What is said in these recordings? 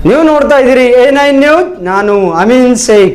ನೀವು ನೋಡ್ತಾ ಇದ್ದೀರಿ A9 ನ್ಯೂಸ್. ನಾನು Amin Sheikh.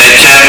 HM,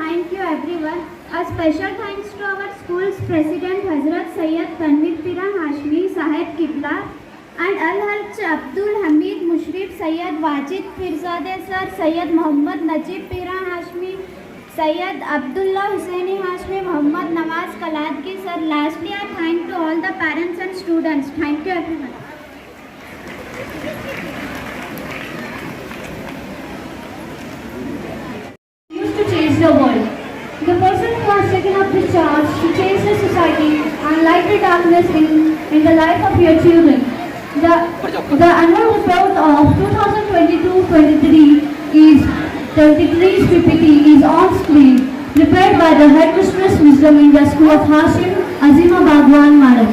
Thank you everyone. A special thanks to our school's president Hazrat Sayyid Tanveer Pira Hashmi Sahib Qibla and Al-Hajj Abdul Hamid Mushrif Sayyid Wajid Pirzadeh Sir, Sayyid Muhammad Najib Pira Hashmi, Sayyid Abdullah Hussaini Hashmi, Muhammad Nawaz Kaladki Sir. Lastly, I thank to all the parents and students. Thank you everyone. Used to change the world. The person who has taken up this charge to change the society and light the darkness in the life of your children. The annual report of 2022-23 is 23's PPT is on screen, prepared by the Headmistress Wisdom India School of Hashim, Azima Bhagwan Madam.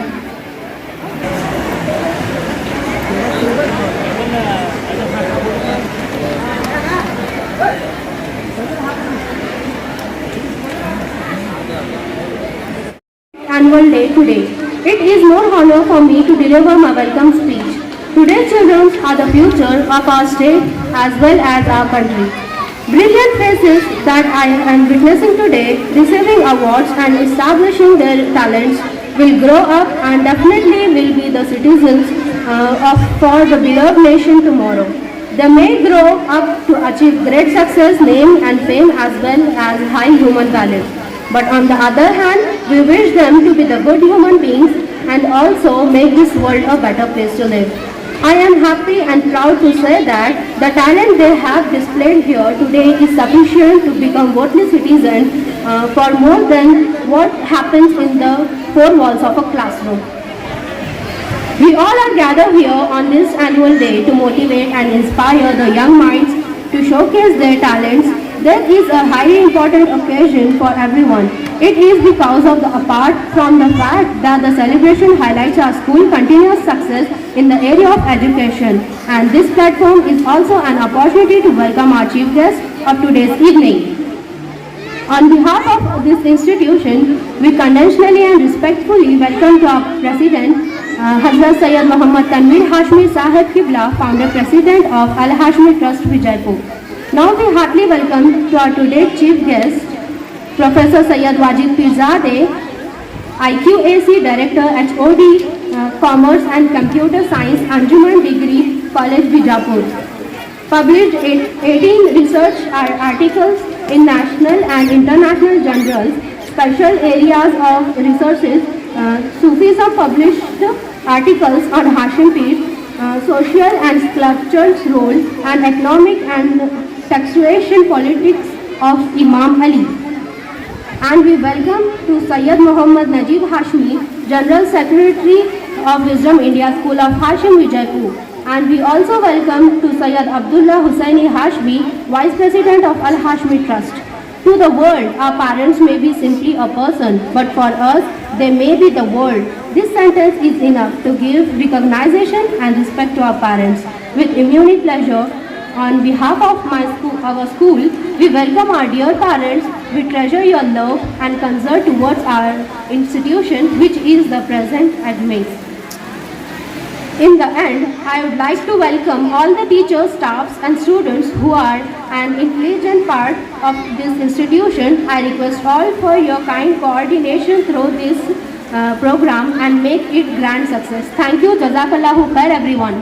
Annual day today. It is more honor for me to deliver my welcome speech. Today's children are the future of our state as well as our country. Brilliant faces that I am witnessing today receiving awards and establishing their talents will grow up and definitely will be the citizens for the beloved nation tomorrow. They may grow up to achieve great success, name and fame as well as high human values. But on the other hand, we wish them to be the good human beings and also make this world a better place to live. I am happy and proud to say that the talent they have displayed here today is sufficient to become worthy citizens for more than what happens in the four walls of a classroom. We all are gathered here on this annual day to motivate and inspire the young minds to showcase their talents. There is a highly important occasion for everyone. It is because of apart from the fact that the celebration highlights our school's continuous success in the area of education, and this platform is also an opportunity to welcome our chief guest of today's evening. On behalf of this institution, we conventionally and respectfully welcome to our President, Hazrat Sayyid Muhammad Tanveer Hashmi Sahib Qibla, Founder President of Al Hashmi Trust Vijaypur. Now we heartily welcome to our today's chief guest, Professor Sayyid Wajid Pirzadeh, IQAC Director HOD, Commerce and Computer Science, Anjuman Degree College Vijaypur. Published 18 research articles in national and international journals, special areas of researches. Sufism published articles on Hashim Pir, social and sculpture's role, and economic and taxation politics of Imam Ali. And we welcome to Sayyid Muhammad Najib Hashmi, General Secretary of Wisdom India School of Hashim Vijaypur. And we also welcome to Sayyid Abdullah Hussaini Hashmi, Vice President of Al Hashmi Trust. To the world, our parents may be simply a person, but for us, they may be the world. This sentence is enough to give recognition and respect to our parents. With immense pleasure, on behalf of our school, we welcome our dear parents. We treasure your love and concern towards our institution, which is the present admits. In the end, I would like to welcome all the teachers, staffs and students who are an intelligent part of this institution. I request all for your kind coordination through this program and make it grand success. Thank you. Jazakallahu khair everyone.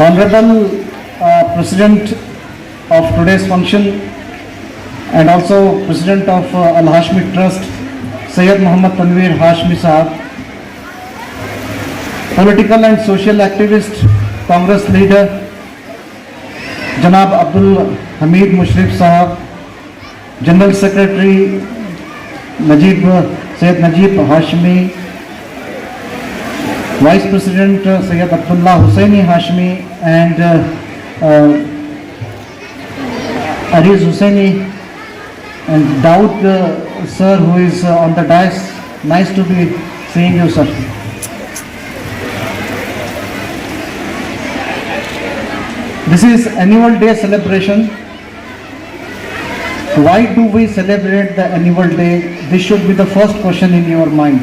Honorable President of today's function and also President of Al Hashmi Trust, Sayyid Muhammad Tanveer Hashmi Sahab, political and social activist, Congress leader, Janab Abdul Hamid Mushrif Sahab, General Secretary Sayyid Najib Hashmi, Vice President Sayyid Abdullah Hussaini Hashmi, and Ariz Hussaini, and Daud sir, who is on the dais. Nice to be seeing you, sir. This is annual day celebration. Why do we celebrate the annual day? This should be the first question in your mind.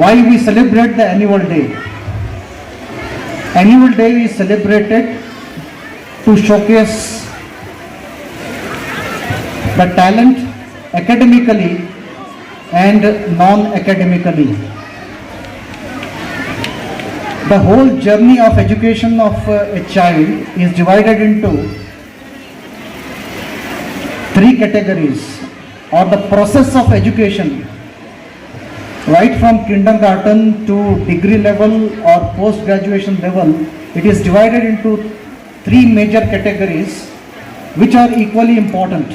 Why we celebrate the annual day? Annual day is celebrated to showcase the talent academically and non-academically. The whole journey of education of a child is divided into three categories, or the process of education, right from kindergarten to degree level or post-graduation level. It is divided into three major categories which are equally important.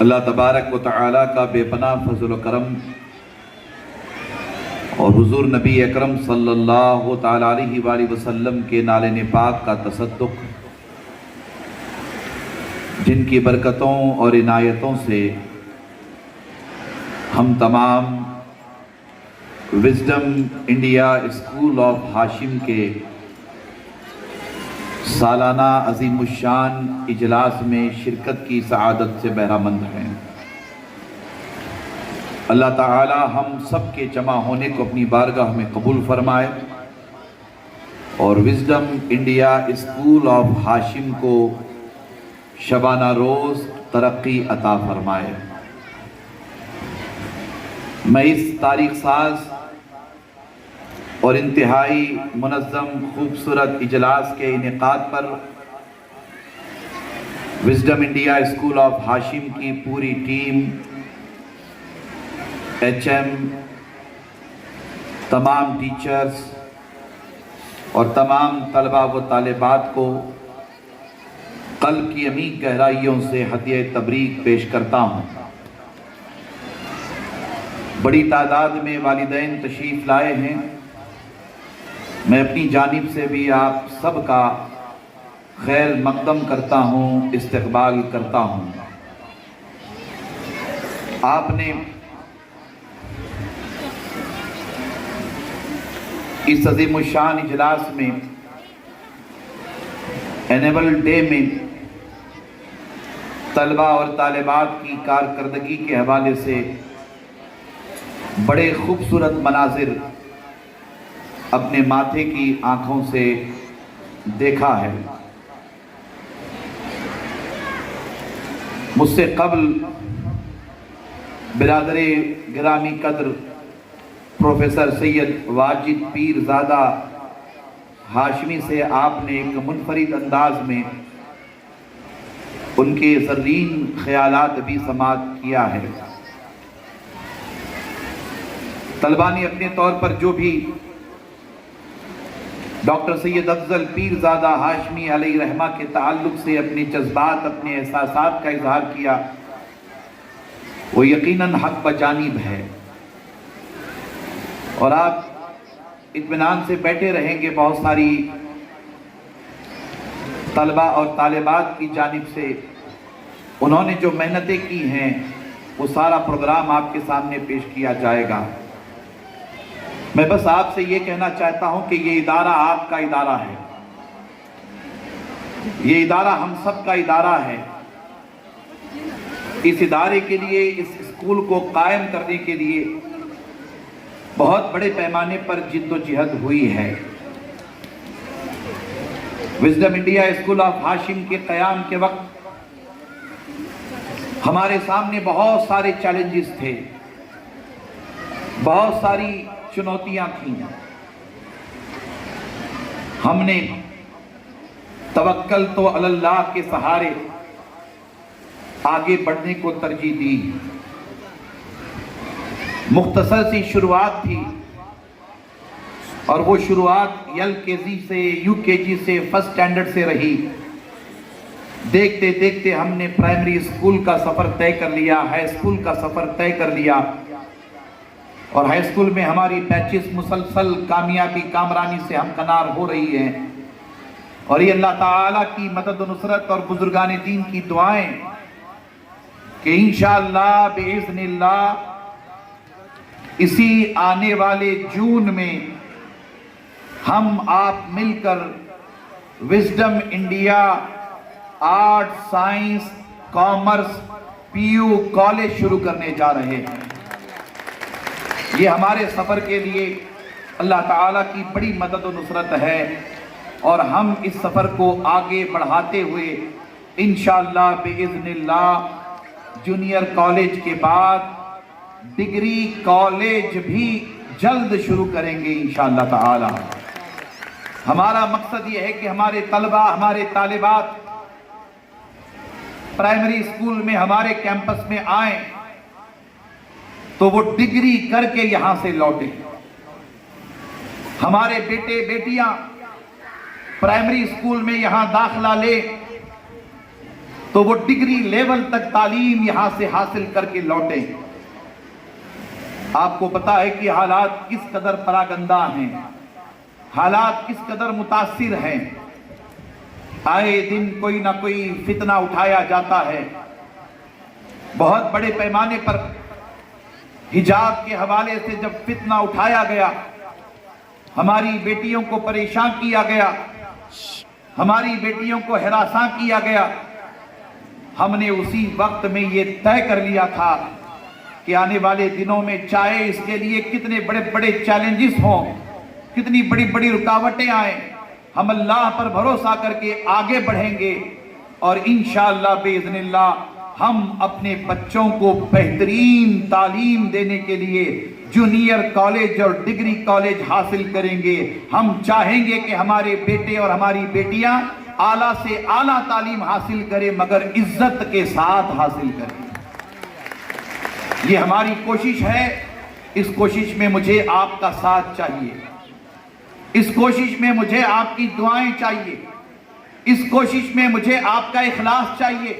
اللہ تبارک و تعالیٰ کا بے پناہ فضل و کرم اور حضور نبی اکرم صلی اللہ تعالیٰ علیہ وآلہ وسلم کے نالین پاک کا تصدق، جن کی برکتوں اور عنایتوں سے ہم تمام وزڈم انڈیا اسکول آف ہاشم کے سالانہ عظیم الشان اجلاس میں شرکت کی سعادت سے بہرہ-مند ہیں۔ اللہ تعالی ہم سب کے جمع ہونے کو اپنی بارگاہ میں قبول فرمائے اور وزڈم انڈیا اسکول آف ہاشم کو شبانہ روز ترقی عطا فرمائے۔ میں اس تاریخ ساز اور انتہائی منظم خوبصورت اجلاس کے انعقاد پر وزڈم انڈیا اسکول آف ہاشم کی پوری ٹیم، ایچ ایم، تمام ٹیچرز اور تمام طلبہ و طالبات کو قلب کی عمیق گہرائیوں سے ہدیہ تبریک پیش کرتا ہوں۔ بڑی تعداد میں والدین تشریف لائے ہیں۔ میں اپنی جانب سے بھی آپ سب کا خیر مقدم کرتا ہوں، استقبال کرتا ہوں۔ آپ نے اس عظیم الشان اجلاس میں اینول ڈے میں طلبہ اور طالبات کی کارکردگی کے حوالے سے بڑے خوبصورت مناظر اپنے ماتھے کی آنکھوں سے دیکھا ہے۔ مجھ سے قبل برادر گرامی قدر پروفیسر سید واجد پیرزادہ ہاشمی سے آپ نے ایک منفرد انداز میں ان کے زرین خیالات بھی سماعت کیا ہے۔ طلبہ نے اپنے طور پر جو بھی ڈاکٹر سید افضل پیرزادہ ہاشمی علیہ رحمہ کے تعلق سے اپنے جذبات، اپنے احساسات کا اظہار کیا، وہ یقیناً حق بجانب ہے، اور آپ اطمینان سے بیٹھے رہیں گے۔ بہت ساری طلبہ اور طالبات کی جانب سے انہوں نے جو محنتیں کی ہیں وہ سارا پروگرام آپ کے سامنے پیش کیا جائے گا۔ میں بس آپ سے یہ کہنا چاہتا ہوں کہ یہ ادارہ آپ کا ادارہ ہے، یہ ادارہ ہم سب کا ادارہ ہے۔ اس ادارے کے لیے، اس اسکول کو قائم کرنے کے لیے بہت بڑے پیمانے پر جد و جہد ہوئی ہے۔ وزڈم انڈیا اسکول آف ہاشم کے قیام کے وقت ہمارے سامنے بہت سارے چیلنجز تھے، بہت ساری چنوتیاں تھیں۔ ہم نے توکل تو علی اللہ کے سہارے آگے بڑھنے کو ترجیح دی۔ مختصر سی شروعات تھی، اور وہ شروعات LKG سے UKG سے فرسٹ اسٹینڈرڈ سے رہی۔ دیکھتے دیکھتے ہم نے پرائمری اسکول کا سفر طے کر لیا، ہائی اسکول کا سفر طے کر لیا، اور ہائی اسکول میں ہماری بیچز مسلسل کامیابی کامرانی سے ہمکنار ہو رہی ہیں، اور یہ اللہ تعالیٰ کی مدد و نصرت اور بزرگان دین کی دعائیں کہ انشاءاللہ بإذن اللہ اسی آنے والے جون میں ہم آپ مل کر wisdom India art, science, commerce, PU college شروع کرنے جا رہے ہیں۔ یہ ہمارے سفر کے لیے اللہ تعالیٰ کی بڑی مدد و نصرت ہے، اور ہم اس سفر کو آگے بڑھاتے ہوئے انشاءاللہ بإذن اللہ جونیئر کالج کے بعد ڈگری کالج بھی جلد شروع کریں گے انشاءاللہ تعالی۔ ہمارا مقصد یہ ہے کہ ہمارے طلبہ، ہمارے طالبات پرائمری اسکول میں ہمارے کیمپس میں آئیں تو وہ ڈگری کر کے یہاں سے لوٹیں۔ ہمارے بیٹے بیٹیاں پرائمری اسکول میں یہاں داخلہ لے تو وہ ڈگری لیول تک تعلیم یہاں سے حاصل کر کے لوٹے۔ آپ کو پتا ہے کہ حالات کس قدر پراگندہ ہیں، حالات کس قدر متاثر ہیں۔ آئے دن کوئی نہ کوئی فتنہ اٹھایا جاتا ہے۔ بہت بڑے پیمانے پر حجاب کے حوالے سے جب فتنہ اٹھایا گیا، ہماری بیٹیوں کو پریشان کیا گیا، ہماری بیٹیوں کو ہراساں کیا گیا، ہم نے اسی وقت میں یہ طے کر لیا تھا کہ آنے والے دنوں میں چاہے اس کے لیے کتنے بڑے بڑے چیلنجز ہوں، کتنی بڑی بڑی رکاوٹیں آئیں، ہم اللہ پر بھروسہ کر کے آگے بڑھیں گے، اور انشاءاللہ باذن اللہ ہم اپنے بچوں کو بہترین تعلیم دینے کے لیے جونیئر کالج اور ڈگری کالج حاصل کریں گے۔ ہم چاہیں گے کہ ہمارے بیٹے اور ہماری بیٹیاں اعلیٰ سے اعلیٰ تعلیم حاصل کریں، مگر عزت کے ساتھ حاصل کریں۔ یہ ہماری کوشش ہے۔ اس کوشش میں مجھے آپ کا ساتھ چاہیے، اس کوشش میں مجھے آپ کی دعائیں چاہیے، اس کوشش میں مجھے آپ کا اخلاص چاہیے،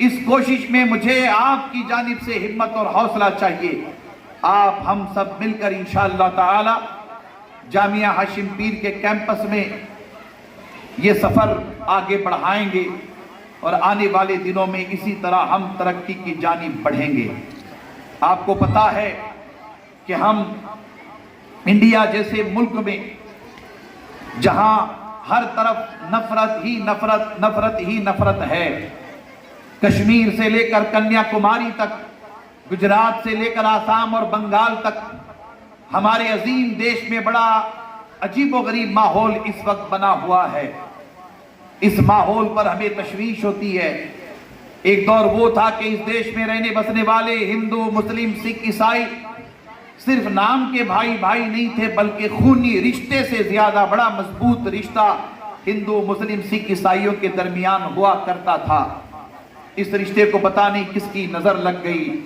اس کوشش میں مجھے آپ کی جانب سے ہمت اور حوصلہ چاہیے۔ آپ ہم سب مل کر انشاءاللہ تعالی جامعہ ہاشم پیر کے کیمپس میں یہ سفر آگے بڑھائیں گے، اور آنے والے دنوں میں اسی طرح ہم ترقی کی جانب بڑھیں گے۔ آپ کو پتا ہے کہ ہم انڈیا جیسے ملک میں جہاں ہر طرف نفرت ہی نفرت، نفرت ہی نفرت ہے، کشمیر سے لے کر کنیا کماری تک، گجرات سے لے کر آسام اور بنگال تک، ہمارے عظیم دیش میں بڑا عجیب و غریب ماحول اس وقت بنا ہوا ہے۔ اس ماحول پر ہمیں تشویش ہوتی ہے۔ ایک دور وہ تھا کہ اس دیش میں رہنے بسنے والے ہندو، مسلم، سکھ، عیسائی صرف نام کے بھائی بھائی نہیں تھے، بلکہ خونی رشتے سے زیادہ بڑا مضبوط رشتہ ہندو، مسلم، سکھ، عیسائیوں کے درمیان ہوا کرتا تھا۔ اس رشتے کو پتہ نہیں کس کی نظر لگ گئی،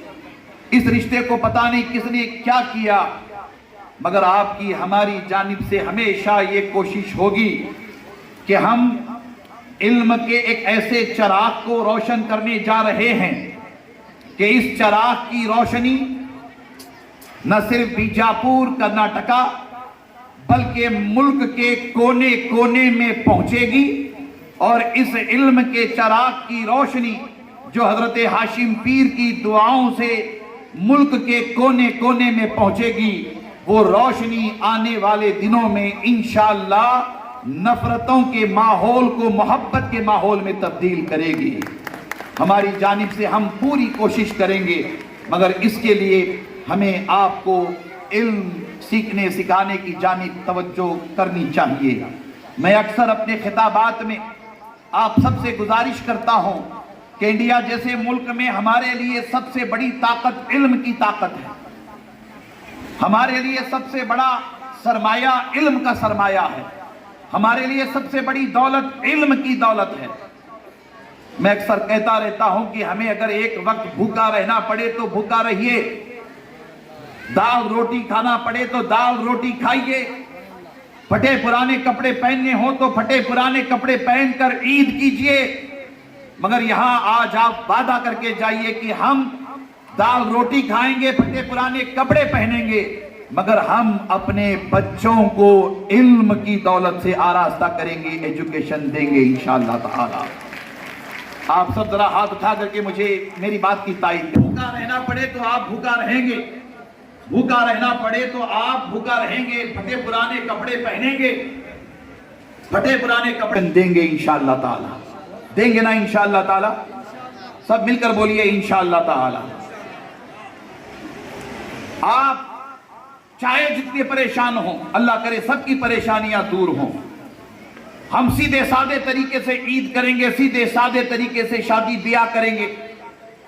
اس رشتے کو پتہ نہیں کس نے کیا کیا، مگر آپ کی ہماری جانب سے ہمیشہ یہ کوشش ہوگی کہ ہم علم کے ایک ایسے چراغ کو روشن کرنے جا رہے ہیں کہ اس چراغ کی روشنی نہ صرف بیجاپور، کرناٹکا، بلکہ ملک کے کونے کونے میں پہنچے گی، اور اس علم کے چراغ کی روشنی جو حضرت ہاشم پیر کی دعاؤں سے ملک کے کونے کونے میں پہنچے گی، وہ روشنی آنے والے دنوں میں انشاءاللہ نفرتوں کے ماحول کو محبت کے ماحول میں تبدیل کرے گی۔ ہماری جانب سے ہم پوری کوشش کریں گے، مگر اس کے لیے ہمیں آپ کو علم سیکھنے سکھانے کی جانب توجہ کرنی چاہیے۔ میں اکثر اپنے خطابات میں آپ سب سے گزارش کرتا ہوں کہ انڈیا جیسے ملک میں ہمارے لیے سب سے بڑی طاقت علم کی طاقت ہے۔ ہمارے لیے سب سے بڑا سرمایہ علم کا سرمایہ ہے، ہمارے لیے سب سے بڑی دولت علم کی دولت ہے۔ میں اکثر کہتا رہتا ہوں کہ ہمیں اگر ایک وقت بھوکا رہنا پڑے تو بھوکا رہیے، دال روٹی کھانا پڑے تو دال روٹی کھائیے، پھٹے پرانے کپڑے پہننے ہوں تو پھٹے پرانے کپڑے پہن کر عید کیجئے، مگر یہاں آج آپ وعدہ کر کے جائیے کہ ہم دال روٹی کھائیں گے، پھٹے پرانے کپڑے پہنیں گے، مگر ہم اپنے بچوں کو علم کی دولت سے آراستہ کریں گے، ایجوکیشن دیں گے انشاءاللہ تعالی۔ آپ سب ذرا ہاتھ اٹھا کر کے مجھے میری بات کی تائید کریں۔ بھوکا رہنا پڑے تو آپ بھوکا رہیں گے، بھوکا رہنا پڑے تو آپ بھوکا رہیں گے، پھٹے پرانے کپڑے پہنیں گے، پھٹے پرانے کپڑے دیں گے انشاءاللہ تعالی۔ دیں گے نا انشاءاللہ تعالی؟ سب مل کر بولیے انشاءاللہ تعالی۔ آپ چاہے جتنے پریشان ہوں، اللہ کرے سب کی پریشانیاں دور ہوں، ہم سیدھے سادے طریقے سے عید کریں گے، سیدھے سادے طریقے سے شادی بیاہ کریں گے،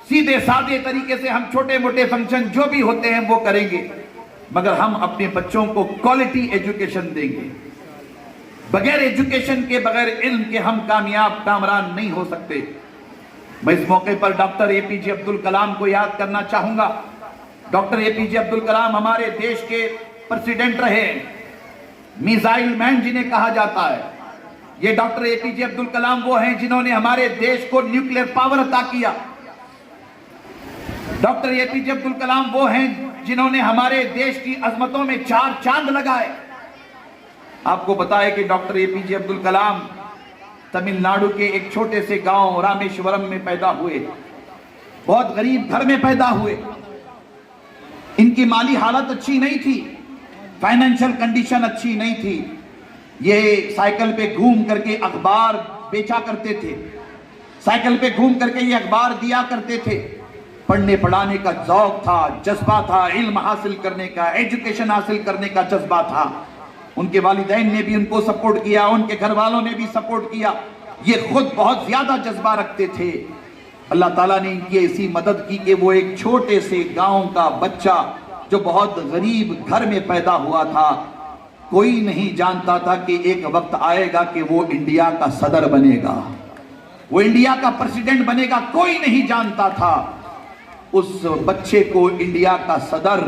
سیدھے سادے طریقے سے ہم چھوٹے موٹے فنکشن جو بھی ہوتے ہیں وہ کریں گے، مگر ہم اپنے بچوں کو کوالٹی ایجوکیشن دیں گے۔ بغیر ایجوکیشن کے، بغیر علم کے ہم کامیاب کامران نہیں ہو سکتے۔ میں اس موقع پر ڈاکٹر اے پی جے عبدالکلام کو یاد کرنا چاہوں گا۔ ڈاکٹر اے پی جے عبدالکلام ہمارے دیش کے پریزیڈنٹ رہے، میزائل مین جنہیں کہا جاتا ہے، یہ ڈاکٹر اے پی جے عبد الکلام وہ ہیں جنہوں نے ہمارے دیش کو نیوکلیر پاور عطا کیا. ڈاکٹر اے پی جے عبد الکلام وہ ہیں جنہوں نے ہمارے دیش کی عظمتوں میں 4 چاند لگائے. آپ کو بتائے کہ ڈاکٹر اے پی جے عبد الکلام تمل ناڈو کے ایک چھوٹے سے گاؤں رامیشورم میں پیدا ہوئے. بہت غریب گھر میں پیدا ہوئے. ان کی مالی حالت اچھی نہیں تھی, فائنینشل کنڈیشن اچھی نہیں تھی. یہ سائیکل پہ گھوم کر کے اخبار بیچا کرتے تھے, سائیکل پہ گھوم کر کے یہ اخبار دیا کرتے تھے. پڑھنے پڑھانے کا ذوق تھا, جذبہ تھا, علم حاصل کرنے کا, ایجوکیشن حاصل کرنے کا جذبہ تھا. ان کے والدین نے بھی ان کو سپورٹ کیا, ان کے گھر والوں نے بھی سپورٹ کیا. یہ خود بہت زیادہ جذبہ رکھتے تھے. اللہ تعالیٰ نے ان کی ایسی مدد کی کہ وہ ایک چھوٹے سے گاؤں کا بچہ جو بہت غریب گھر میں پیدا ہوا تھا, کوئی نہیں جانتا تھا کہ ایک وقت آئے گا کہ وہ انڈیا کا صدر بنے گا, وہ انڈیا کا پریزیڈنٹ بنے گا. کوئی نہیں جانتا تھا. اس بچے کو انڈیا کا صدر,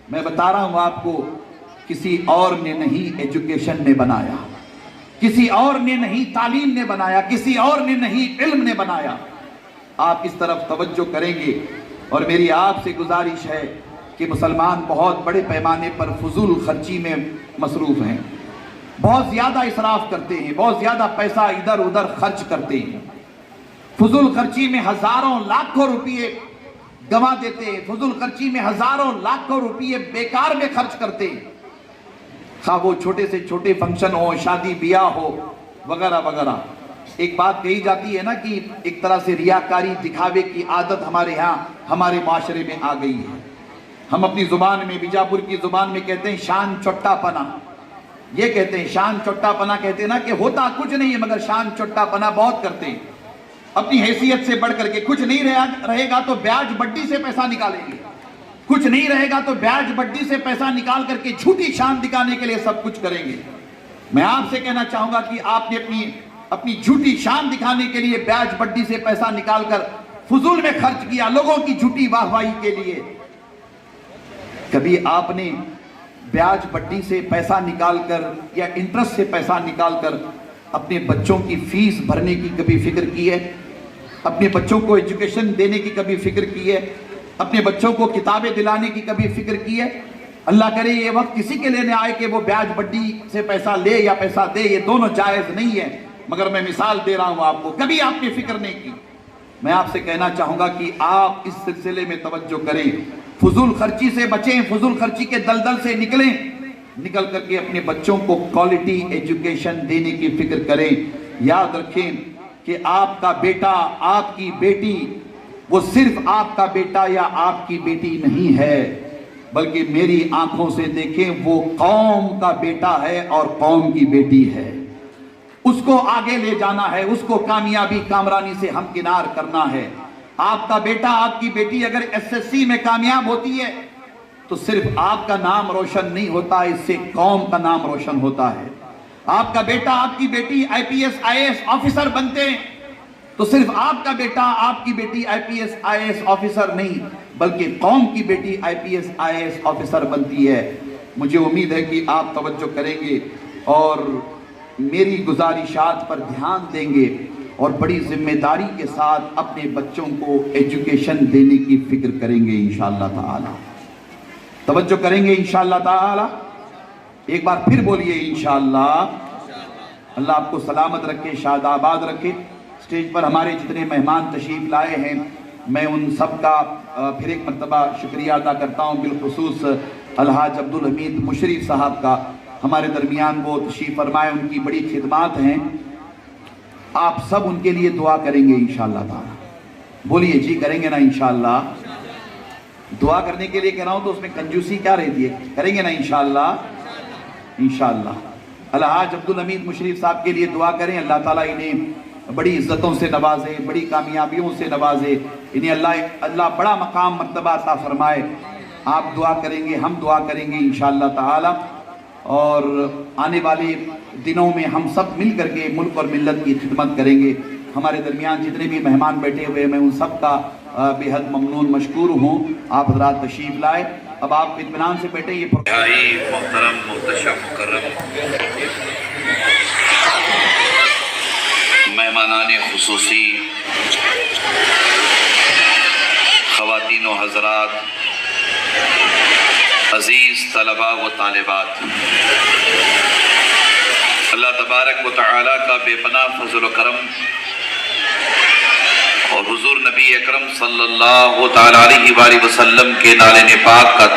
میں بتا رہا ہوں آپ کو, کسی اور نے نہیں ایجوکیشن نے بنایا, کسی اور نے نہیں تعلیم نے بنایا, کسی اور نے نہیں علم نے بنایا. آپ اس طرف توجہ کریں گے. اور میری آپ سے گزارش ہے کہ مسلمان بہت بڑے پیمانے پر فضول خرچی میں مصروف ہیں, بہت زیادہ اسراف کرتے ہیں, بہت زیادہ پیسہ ادھر ادھر خرچ کرتے ہیں. فضول خرچی میں ہزاروں لاکھوں روپیے گوا دیتے ہیں, فضول خرچی میں ہزاروں لاکھوں روپیے بیکار میں خرچ کرتے ہیں. خواہ وہ چھوٹے سے چھوٹے فنکشن ہو, شادی بیاہ ہو, وغیرہ وغیرہ. ایک بات کہی جاتی ہے نا کہ ایک طرح سے ریاکاری دکھاوے کی عادت ہمارے ہاں ہمارے معاشرے میں آ گئی ہے. ہم اپنی زبان میں, بیجاپور کی زبان میں کہتے ہیں شان چٹا پنا. یہ کہتے ہیں شان چٹا پنا, کہتے ہیں نا کہ ہوتا کچھ نہیں ہے مگر شان چٹا پنا بہت کرتے ہیں. اپنی حیثیت سے بڑھ کر کے, کچھ نہیں رہے گا تو بیاج بڈی سے پیسہ نکالیں گے, کچھ نہیں رہے گا تو بیاج بڈی سے پیسہ نکال کر کے جھوٹی شان دکھانے کے لیے سب کچھ کریں گے. میں آپ سے کہنا چاہوں گا کہ آپ نے اپنی جھوٹی شان دکھانے کے لیے بیاج بڈی سے پیسہ نکال کر فضول میں خرچ کیا, لوگوں کی جھوٹی واہ واہی کے لیے. کبھی آپ نے بیاج بڈی سے پیسہ نکال کر یا انٹرسٹ سے پیسہ نکال کر اپنے بچوں کی فیس بھرنے کی کبھی فکر کی ہے؟ اپنے بچوں کو ایجوکیشن دینے کی کبھی فکر کی ہے؟ اپنے بچوں کو کتابیں دلانے کی کبھی فکر کی ہے؟ اللہ کرے یہ وقت کسی کے لیے نہ آئے کہ وہ بیاج بڈی سے پیسہ لے یا پیسہ دے, یہ دونوں جائز نہیں ہے, مگر میں مثال دے رہا ہوں آپ کو. کبھی آپ نے فکر نہیں کی. میں آپ سے کہنا چاہوں گا کہ آپ اس سلسلے میں توجہ کریں, فضول خرچی سے بچیں, فضول خرچی کے دلدل سے نکلیں, نکل کر کے اپنے بچوں کو کوالٹی ایجوکیشن دینے کی فکر کریں. یاد رکھیں کہ آپ کا بیٹا, آپ کی بیٹی, وہ صرف آپ کا بیٹا یا آپ کی بیٹی نہیں ہے, بلکہ میری آنکھوں سے دیکھیں وہ قوم کا بیٹا ہے اور قوم کی بیٹی ہے. اس کو آگے لے جانا ہے, اس کو کامیابی کامرانی سے ہمکنار کرنا ہے. آپ کا بیٹا, آپ کی بیٹی اگر SSC میں کامیاب ہوتی ہے تو صرف آپ کا نام روشن نہیں ہوتا, اس سے قوم کا نام روشن ہوتا ہے. آپ کا بیٹا, آپ کی بیٹی IPS IAS آفیسر بنتے ہیں تو صرف آپ کا بیٹا, آپ کی بیٹی IPS IAS آفیسر نہیں, بلکہ قوم کی بیٹی IPS IAS آفیسر بنتی ہے. مجھے امید ہے کہ آپ توجہ کریں گے اور میری گزارشات پر دھیان دیں گے اور بڑی ذمہ داری کے ساتھ اپنے بچوں کو ایجوکیشن دینے کی فکر کریں گے انشاءاللہ تعالی. توجہ کریں گے انشاءاللہ تعالی. ایک بار پھر بولیے انشاءاللہ. اللہ آپ کو سلامت رکھے, شاد آباد رکھے. اسٹیج پر ہمارے جتنے مہمان تشریف لائے ہیں میں ان سب کا پھر ایک مرتبہ شکریہ ادا کرتا ہوں, بالخصوص الحاج عبدالحمید مشرف صاحب کا. ہمارے درمیان وہ تشریف فرمائے, ان کی بڑی خدمات ہیں. آپ سب ان کے لیے دعا کریں گے انشاءاللہ تعالی. بولیے جی, کریں گے نا انشاءاللہ. دعا کرنے کے لیے کہہ رہا ہوں تو اس میں کنجوسی کیا رہتی ہے, کریں گے نا انشاءاللہ. انشاءاللہ الحاج عبدالحمید مشرف صاحب کے لیے دعا کریں. اللہ تعالیٰ انہیں بڑی عزتوں سے نوازے, بڑی کامیابیوں سے نوازے, انہیں اللہ بڑا مقام مرتبہ عطا فرمائے. آپ دعا کریں گے, ہم دعا کریں گے انشاءاللہ تعالی. اور آنے والے دنوں میں ہم سب مل کر کے ملک اور ملت کی خدمت کریں گے. ہمارے درمیان جتنے بھی مہمان بیٹھے ہوئے میں ان سب کا بے حد ممنون مشکور ہوں. آپ حضرات تشریف لائے. اب آپ اطمینان سے بیٹھے. یہ محترم محتشم مکرم مہمانان خصوصی، خواتین و حضرات، عزیز طلباء و طالبات، اللہ تبارک و تعالیٰ کا بے پناہ فضل و کرم اور حضور نبی اکرم صلی اللہ تعالیٰ علیہ وآلہ وسلم کے نالے پاک کا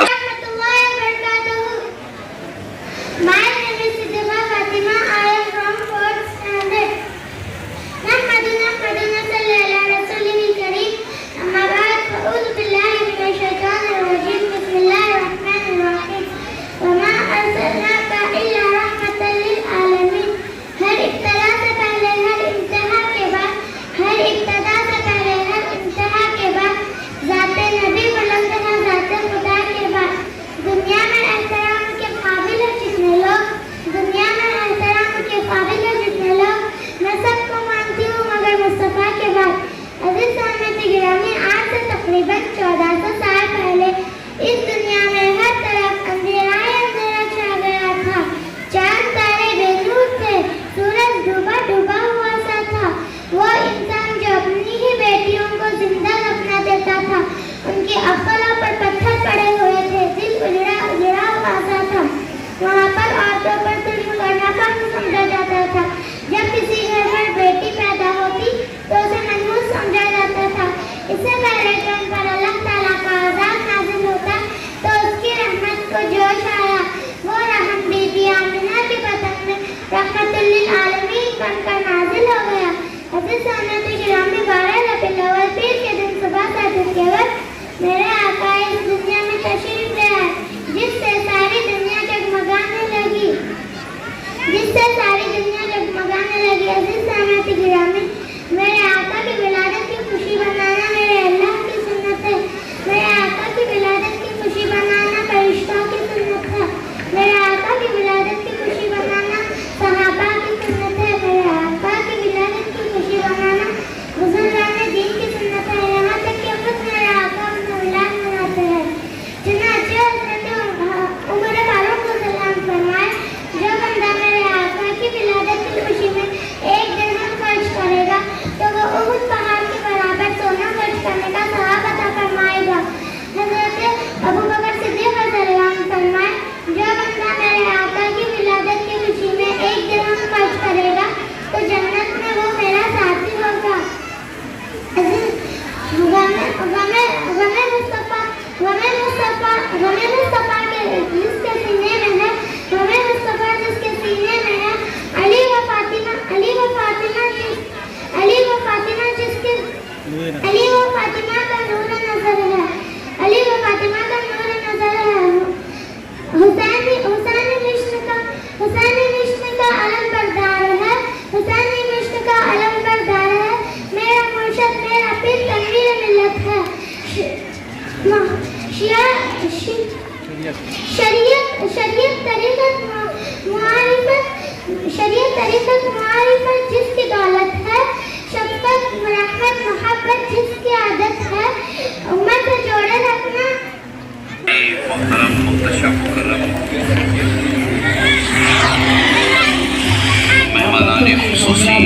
مہمانان خصوصی،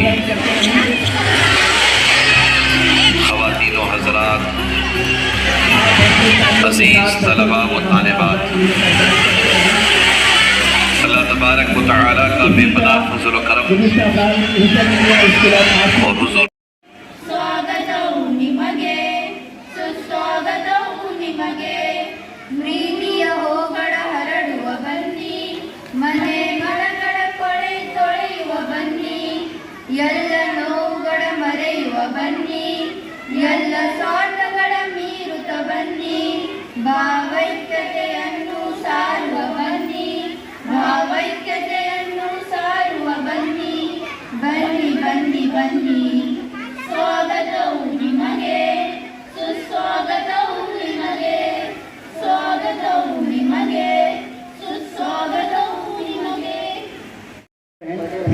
خواتین و حضرات، عزیز طلباء و طالبات، اللہ تبارک و تعالیٰ کا بے پناہ فضل و کرم اور حضور ಸ್ವಾಗತವು ನಿಮಗೆ, ಸುಸ್ವಾಗತವು ನಿಮಗೆ, ಪ್ರೀತಿಯ ಹೋಗಡ ಹರಡುವ ಬನ್ನಿ, ಮನೆ ಮನಗಳ ಕೊಳೆ ತೊಳೆಯುವ ಬನ್ನಿ, ಎಲ್ಲ ನೋವುಗಳ ಮರೆಯುವ ಬನ್ನಿ, ಎಲ್ಲ ಸ್ವಾರ್ಥಗಳ ಮೀರುತ್ತ ಬನ್ನಿ, ಭಾವೈಕ್ಯತೆಯನ್ನು ಸಾರುವ ಬನ್ನಿ, ಭಾವೈಕ್ಯತೆಯನ್ನು ಸಾರುವ ಬನ್ನಿ, ಬನ್ನಿ ಬನ್ನಿ ಬನ್ನಿ. ಸ್ವಾಗತವು ನಿಮಗೆ, ಸುಸ್ವಾಗತವು ನಿಮಗೆ, ಸ್ವಾಗತವು ನಿಮಗೆ, ಸುಸ್ವಾಗತವು ನಿಮಗೆ.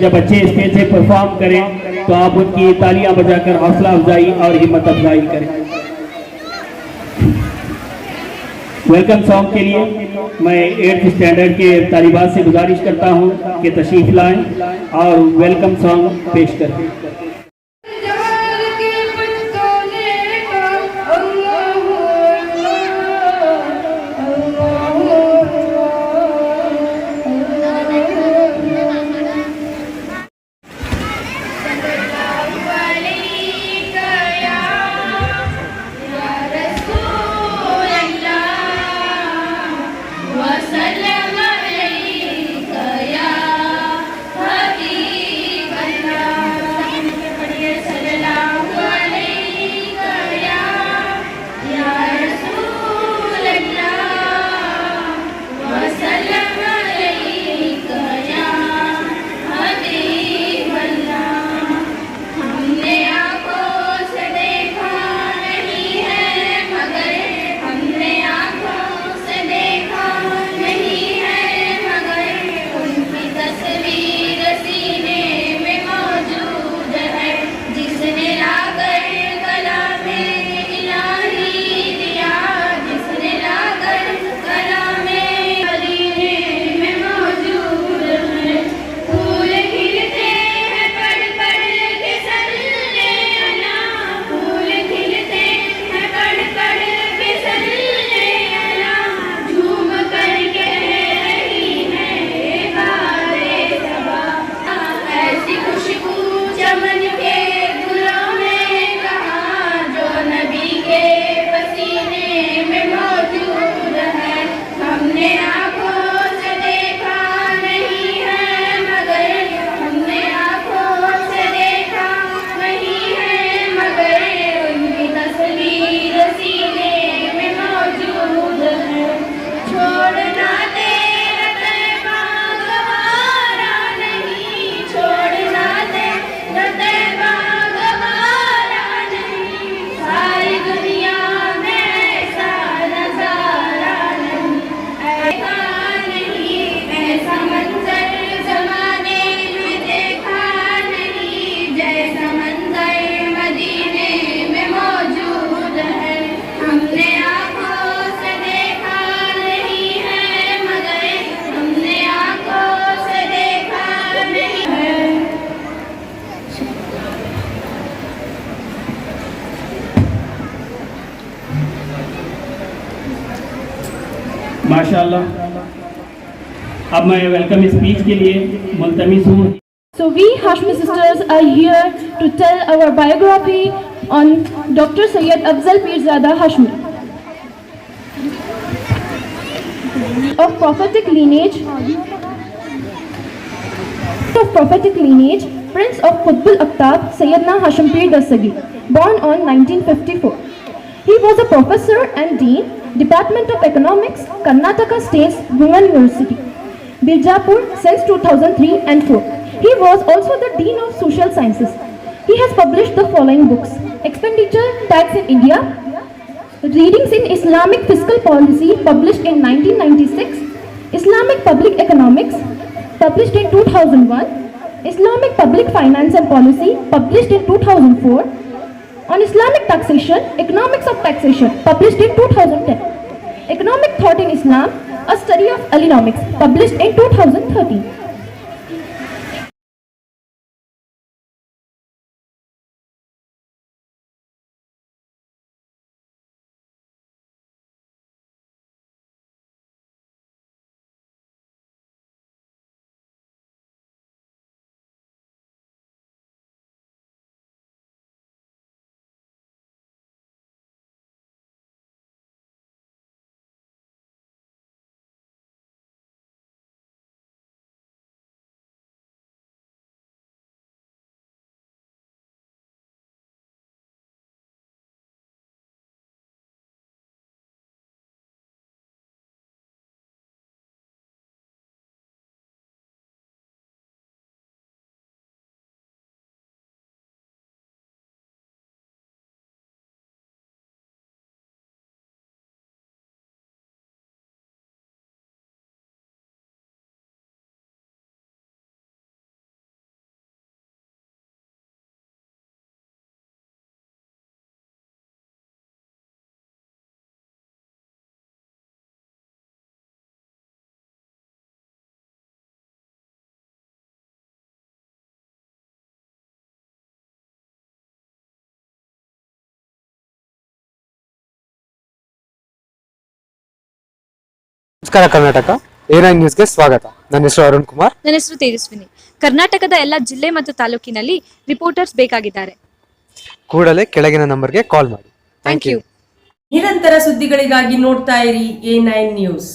جب بچے اسٹیج سے پرفارم کریں تو آپ ان کی تالیاں بجا کر حوصلہ افزائی اور ہمت افزائی کریں. ویلکم سانگ کے لیے میں 8th اسٹینڈرڈ کے طالبات سے گزارش کرتا ہوں کہ تشریف لائیں اور ویلکم سانگ پیش کریں. ماشاءاللہ. اب میں ویلکم اسپیچ کے لیے ملتمس ہوں. So we Hashmi sisters are here to tell our biography on Dr. Sayyid Afzal Pirzada Hashmi. Of prophetic lineage, Prince of Qutbul Aqtab Sayyidina Hashim Pir Dastagir, born on 1954. He was a professor and dean, Department of Economics, Karnataka State Women University, Birjapur since 2003 and 4. He was also the Dean of Social Sciences. He has published the following books: Expenditure Tax in India, Readings in Islamic Fiscal Policy, published in 1996, Islamic Public Economics, published in 2001, Islamic Public Finance and Policy, published in 2004, on Islamic Taxation, Economics of Taxation, published in 2010, Economic Thought in Islam, A Study of Alinomics, published in 2013. ನಮಸ್ಕಾರ Karnataka, A9 ನ್ಯೂಸ್ಗೆ ಸ್ವಾಗತ. ನನ್ನ ಹೆಸರು ಅರುಣ್ ಕುಮಾರ್. ನನ್ನ ಹೆಸರು ತೇಜಸ್ವಿನಿ. ಕರ್ನಾಟಕದ ಎಲ್ಲ ಜಿಲ್ಲೆ ಮತ್ತು ತಾಲೂಕಿನಲ್ಲಿ ರಿಪೋರ್ಟರ್ಸ್ ಬೇಕಾಗಿದ್ದಾರೆ. ಕೂಡಲೇ ಕೆಳಗಿನ ನಂಬರ್ಗೆ ಕಾಲ್ ಮಾಡಿ. Thank you. ನಿರಂತರ ಸುದ್ದಿಗಳಿಗಾಗಿ ನೋಡ್ತಾ ಇರಿ A9 ನ್ಯೂಸ್.